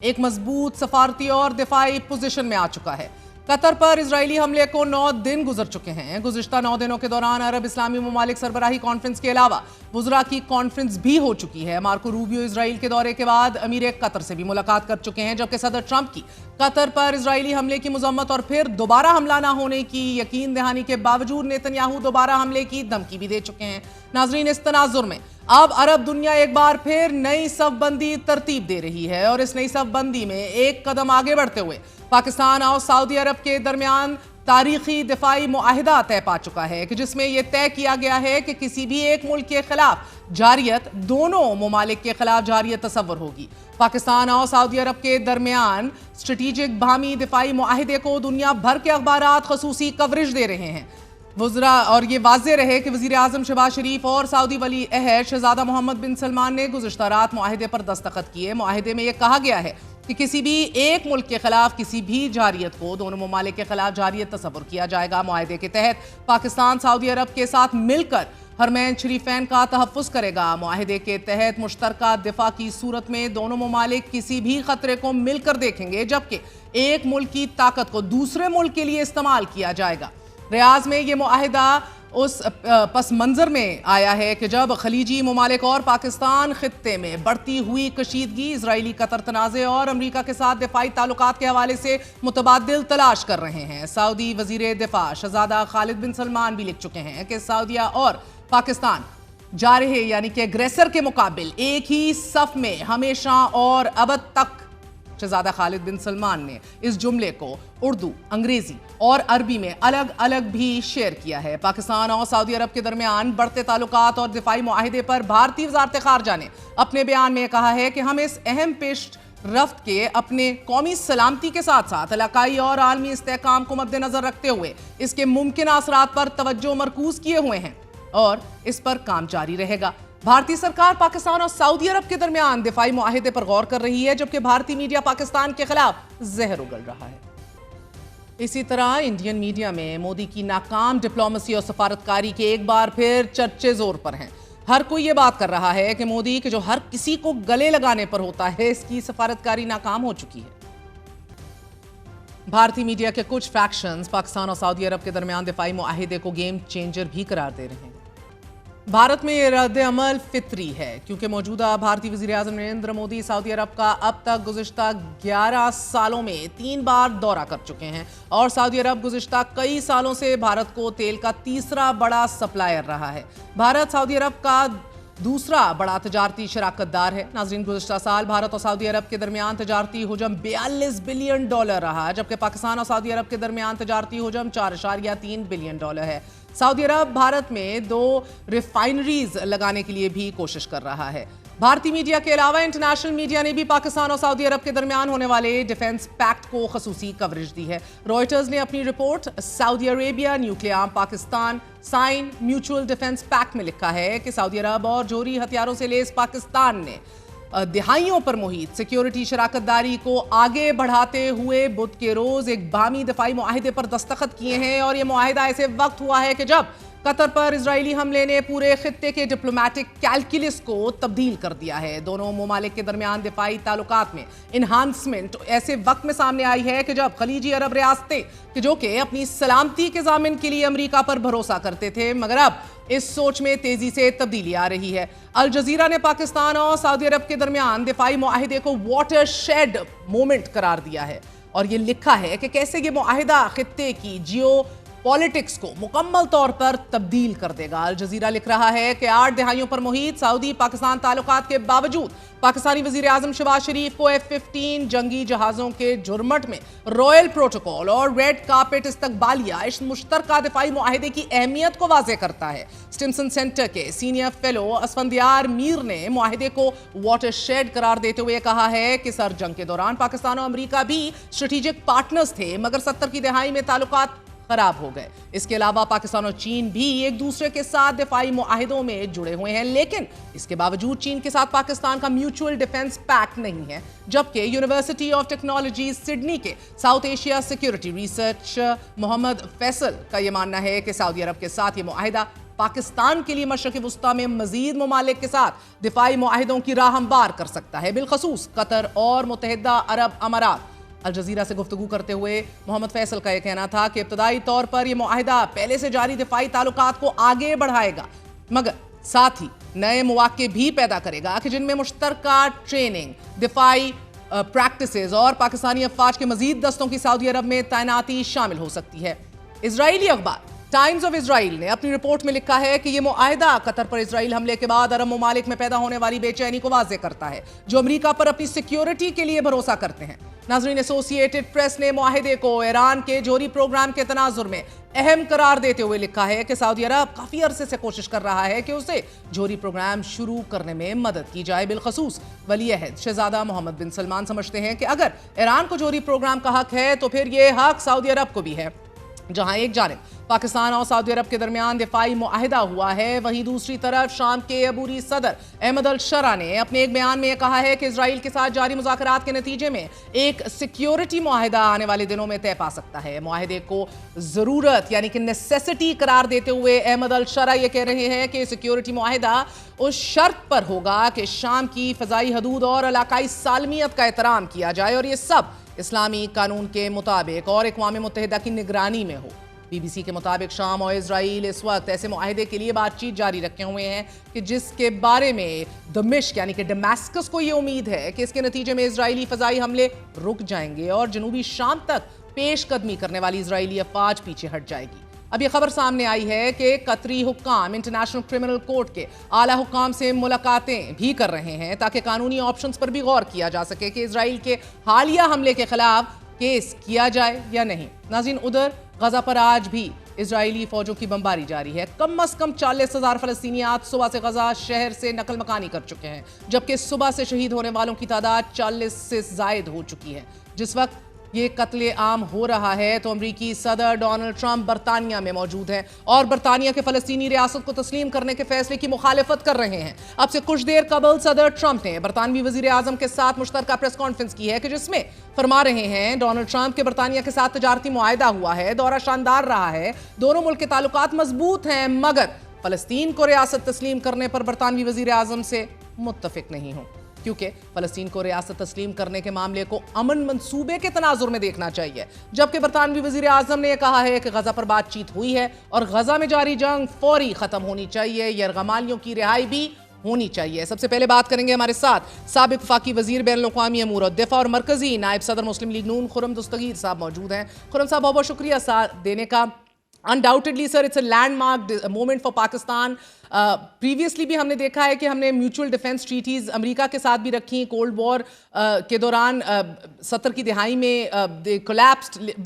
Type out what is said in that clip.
एक मजबूत सफारती और दिफाई पोजीशन में आ चुका है। कतर पर इजरायली हमले को 9 दिन गुजर चुके हैं। गुज़िश्ता 9 दिनों के दौरान अरब इस्लामी ममालिक सरबराही कॉन्फ्रेंस के अलावा वुज़रा की कॉन्फ्रेंस भी हो चुकी है। मार्को रूबियो इजराइल के दौरे के बाद अमीर कतर से भी मुलाकात कर चुके हैं, जबकि सदर ट्रंप की कतर पर इजरायली हमले की मजम्मत और फिर दोबारा हमला न होने की यकीन दहानी के बावजूद नेतन्याहू दोबारा हमले की धमकी भी दे चुके हैं। नाजरीन, इस तनाजुर में अब अरब दुनिया एक बार फिर नई सफबंदी तरतीब दे रही है और इस नई सफबंदी में एक कदम आगे बढ़ते हुए पाकिस्तान और सऊदी अरब के दरमियान तारीखी दिफाई मुआहिदा तय पा चुका है कि जिसमें यह तय किया गया है कि किसी भी एक मुल्क के खिलाफ जारियत दोनों ममालिक के खिलाफ जारियत तसव्वुर होगी। पाकिस्तान और सऊदी अरब के दरमियान स्ट्रेटेजिक बाहमी दिफाई मुआहिदे को दुनिया भर के अखबारात खसूसी कवरेज दे रहे हैं। वुज़रा और ये वाज़ेह रहे कि वज़ीर आज़म शहबाज शरीफ और सऊदी वली अहद शहज़ादा मोहम्मद बिन सलमान ने गुज़िश्ता रात मुआहिदे पर दस्तखत किए। मुआहिदे में यह कहा गया है कि किसी भी एक मुल्क के खिलाफ किसी भी जारियत को दोनों ममालिक के खिलाफ जारियत तसव्वुर किया जाएगा। मुआहिदे के तहत पाकिस्तान सऊदी अरब के साथ मिलकर हरमैन शरीफैन का तहफ़्फ़ुज़ करेगा। मुआहिदे के तहत मुश्तरका दिफा की सूरत में दोनों ममालिक किसी भी खतरे को मिलकर देखेंगे, जबकि एक मुल्क की ताकत को दूसरे मुल्क के लिए इस्तेमाल किया जाएगा। रियाज में यह मुआहिदा उस पस मंजर में आया है कि जब खलीजी ममालिक और पाकिस्तान खित्ते में बढ़ती हुई कशीदगी, इजरायली कतर तनाज़े और अमरीका के साथ दिफाई ताल्लुकात के हवाले से मुतबादिल तलाश कर रहे हैं। सऊदी वजीर दिफा शहजादा खालिद बिन सलमान भी लिख चुके हैं कि सऊदिया और पाकिस्तान जारहे यानी कि अग्रेसर के मुकाबिल एक ही सफ में हमेशा और अब तक। शहजादा खालिद बिन सलमान ने इस जुमले को उर्दू, अंग्रेजी और अरबी में अलग अलग भी शेयर किया है। पाकिस्तान और सऊदी अरब के दरमियान बढ़ते ताल्लुकात और दिफाई मुआहिदे पर भारतीय वज़ारत ख़ारजा ने अपने बयान में कहा है कि हम इस अहम पेश रफ्त के अपने कौमी सलामती के साथ साथ इलाकाई और आलमी इस्तेहकाम को मद्देनजर रखते हुए इसके मुमकिन असरात पर तवज्जो मरकूज किए हुए हैं और इस पर काम जारी रहेगा। भारतीय सरकार पाकिस्तान और सऊदी अरब के दरमियान दिफाई मुआहिदे पर गौर कर रही है, जबकि भारतीय मीडिया पाकिस्तान के खिलाफ जहर उगल रहा है। इसी तरह इंडियन मीडिया में मोदी की नाकाम डिप्लोमेसी और सफारतकारी के एक बार फिर चर्चे जोर पर हैं। हर कोई ये बात कर रहा है कि मोदी के जो हर किसी को गले लगाने पर होता है, इसकी सफारतकारी नाकाम हो चुकी है। भारतीय मीडिया के कुछ फैक्शंस पाकिस्तान और सऊदी अरब के दरमियान दिफाई मुआहिदे को गेम चेंजर भी करार दे रहे हैं। भारत में ये रद्द अमल फितरी है क्योंकि मौजूदा भारतीय वज़ीर आज़म नरेंद्र मोदी सऊदी अरब का अब तक गुज़िश्ता 11 सालों में 3 बार दौरा कर चुके हैं और सऊदी अरब गुज़िश्ता कई सालों से भारत को तेल का तीसरा बड़ा सप्लायर रहा है। भारत सऊदी अरब का दूसरा बड़ा तजारती शराकतदार है। नाज़रीन, गुज़िश्ता साल भारत और सऊदी अरब के दरमियान तजारती हुजम $42 बिलियन रहा, जबकि पाकिस्तान और सऊदी अरब के दरमियान तजारती हुजम $4.3 बिलियन है। सऊदी अरब भारत में 2 रिफाइनरीज लगाने के लिए भी कोशिश कर रहा है। भारतीय मीडिया के अलावा इंटरनेशनल मीडिया ने भी पाकिस्तान और सऊदी अरब के दरमियान होने वाले डिफेंस पैक्ट को खसूसी कवरेज दी है। रॉयटर्स ने अपनी report Saudi Arabia nuclear arm Pakistan sign mutual defence pact में लिखा है कि सऊदी अरब और जोहरी हथियारों से लैस पाकिस्तान ने दिहाइयों पर मुहित सिक्योरिटी शराकतदारी को आगे बढ़ाते हुए बुध के रोज एक बाहमी दिफाई मुआहिदे पर दस्तखत किए हैं और यह मुआहिदा ऐसे वक्त हुआ है कि जब कतर पर इजरायली हमले ने पूरे खित्ते के डिप्लोमेटिक कैलकुलस को तब्दील कर दिया है। दोनों ममालिक के दरमियान दिफाई ताल्लुकात में इन्हांसमेंट ऐसे वक्त में सामने आई है कि जब खलीजी अरब रियासतें कि जो कि अपनी सलामती के ज़ामिन के लिए अमेरिका पर भरोसा करते थे, मगर अब इस सोच में तेजी से तब्दीली आ रही है। अल जजीरा ने पाकिस्तान और सऊदी अरब के दरमियान दिफाई मुआहिदे को वाटर शेड मोमेंट करार दिया है और ये लिखा है कि कैसे ये मुआहिदा खित्ते की जियो पॉलिटिक्स को मुकम्मल तौर पर तब्दील कर देगा। अल जजीरा लिख रहा है कि 8 दिहाइयों पर मुहित सऊदी पाकिस्तान ताल्लुकात के बावजूद पाकिस्तानी वज़ीर आज़म शहबाज शरीफ को F-15 जंगी जहाज़ों के जुर्मट में रॉयल प्रोटोकॉल और रेड कार्पेट इस्तकबालिया इस मुश्तरका दिफाई मुआहिदे की अहमियत को वाज़ेह करता है। स्टिम्सन सेंटर के सीनियर फेलो असफंदियार मीर ने मुआहिदे को वाटर शेड करार देते हुए कहा है कि सर जंग के दौरान पाकिस्तान और अमरीका भी स्ट्रेटेजिक पार्टनर्स थे, मगर 70 की दहाई में ताल्लुकात खराब हो गए। इसके अलावा पाकिस्तान और चीन भी एक दूसरे के साथ दिफाई मुआहिदों में जुड़े हुए हैं, लेकिन इसके बावजूद चीन के साथ पाकिस्तान का म्यूचुअल डिफेंस पैक्ट नहीं है। जबकि यूनिवर्सिटी ऑफ टेक्नोलॉजी सिडनी के south Asia security research Mohammad Faisal का यह मानना है कि सऊदी अरब के साथ ये मुआहिदा پاکستان کے لیے مشرق وسطی میں مزید ممالک کے ساتھ دفاعی معاہدوں کی راہ ہموار کر سکتا ہے، بالخصوص قطر اور متحدہ عرب امارات۔ الجزیرہ سے گفتگو کرتے ہوئے محمد فیصل کا یہ کہنا تھا کہ ابتدائی طور پر یہ معاہدہ پہلے سے جاری دفاعی تعلقات کو آگے بڑھائے گا، مگر ساتھ ہی نئے مواقع بھی پیدا کرے گا کہ جن میں مشترکہ ٹریننگ، دفاعی پریکٹسز اور پاکستانی افواج کے مزید دستوں کی سعودی عرب میں تعیناتی شامل ہو سکتی ہے۔ اسرائیلی اخبار ٹائمز آف اسرائیل نے اپنی رپورٹ میں لکھا ہے کہ یہ معاہدہ قطر پر اسرائیل حملے کے بعد عرب ممالک میں پیدا ہونے والی بے چینی کو واضح کرتا ہے، جو امریکہ پر اپنی سیکیورٹی کے لیے بھروسہ کرتے ہیں۔ ناظرین، ایسوسی ایٹڈ پریس نے معاہدے کو ایران کے جوہری پروگرام کے تناظر میں اہم قرار دیتے ہوئے لکھا ہے کہ سعودی عرب کافی عرصے سے کوشش کر رہا ہے کہ اسے جوہری پروگرام شروع کرنے میں مدد کی جائے، بالخصوص ولی عہد شہزادہ محمد بن سلمان سمجھتے ہیں کہ اگر ایران کو جوہری پروگرام کا حق ہے تو پھر یہ حق سعودی عرب کو بھی ہے۔ جہاں ایک جانب پاکستان اور سعودی عرب کے درمیان دفاعی معاہدہ ہوا ہے، وہیں دوسری طرف شام کے عبوری صدر احمد الشرع نے اپنے ایک بیان میں یہ کہا ہے کہ اسرائیل کے ساتھ جاری مذاکرات کے نتیجے میں ایک سیکیورٹی معاہدہ آنے والے دنوں میں طے پا سکتا ہے۔ معاہدے کو ضرورت یعنی کہ نیسیسٹی قرار دیتے ہوئے احمد الشرع یہ کہہ رہے ہیں کہ سیکیورٹی معاہدہ اس شرط پر ہوگا کہ شام کی فضائی حدود اور علاقائی سالمیت کا احترام کیا جائے اور یہ سب اسلامی قانون کے مطابق اور اقوام متحدہ کی نگرانی میں ہو۔ بی بی سی کے مطابق شام اور اسرائیل اس وقت ایسے معاہدے کے لیے بات چیت جاری رکھے ہوئے ہیں کہ جس کے بارے میں دمشق یعنی کہ ڈمیسکس کو یہ امید ہے کہ اس کے نتیجے میں اسرائیلی فضائی حملے رک جائیں گے اور جنوبی شام تک پیش قدمی کرنے والی اسرائیلی افواج پیچھے ہٹ جائے گی۔ اب یہ خبر سامنے آئی ہے کہ قطری حکام انٹرنیشنل کرمنل کورٹ کے اعلیٰ حکام سے ملاقاتیں بھی کر رہے ہیں تاکہ قانونی آپشنز پر بھی غور کیا جا سکے کہ اسرائیل کے حالیہ حملے کے خلاف کیس کیا جائے یا نہیں۔ ناظرین، ادھر غزہ پر آج بھی اسرائیلی فوجوں کی بمباری جاری ہے۔ کم از کم 40,000 فلسطینی آج صبح سے غزہ شہر سے نقل مکانی کر چکے ہیں، جبکہ صبح سے شہید ہونے والوں کی تعداد 40 سے زائد ہو چکی ہے۔ جس وقت یہ قتل عام ہو رہا ہے تو امریکی صدر ڈونلڈ ٹرمپ برطانیہ میں موجود ہیں اور برطانیہ کے فلسطینی ریاست کو تسلیم کرنے کے فیصلے کی مخالفت کر رہے ہیں۔ اب سے کچھ دیر قبل صدر ٹرمپ نے برطانوی وزیر اعظم کے ساتھ مشترکہ پریس کانفرنس کی ہے کہ جس میں فرما رہے ہیں ڈونلڈ ٹرمپ کے برطانیہ کے ساتھ تجارتی معاہدہ ہوا ہے، دورہ شاندار رہا ہے، دونوں ملک کے تعلقات مضبوط ہیں، مگر فلسطین کو ریاست تسلیم کرنے پر برطانوی وزیر اعظم سے متفق نہیں ہوں، کیونکہ فلسطین کو ریاست تسلیم کرنے کے معاملے کو امن منصوبے کے تناظر میں دیکھنا چاہیے، جبکہ برطانوی وزیر اعظم نے یہ کہا ہے کہ غزہ پر بات چیت ہوئی ہے اور غزہ میں جاری جنگ فوری ختم ہونی چاہیے، یرغمالیوں کی رہائی بھی ہونی چاہیے۔ سب سے پہلے بات کریں گے ہمارے ساتھ سابق وفاقی وزیر بین الاقوامی امور و دفاع اور مرکزی نائب صدر مسلم لیگ نون خرم دستگیر صاحب موجود ہیں۔ خرم صاحب، بہت بہت شکریہ ساتھ دینے کا۔ Undoubtedly, sir, it's a landmark moment for Pakistan. Previously بھی ہم نے دیکھا ہے کہ ہم نے میوچول ڈیفنس ٹریٹیز امریکہ کے ساتھ بھی رکھی، کولڈ وار کے دوران 70 کی دہائی میں collapsed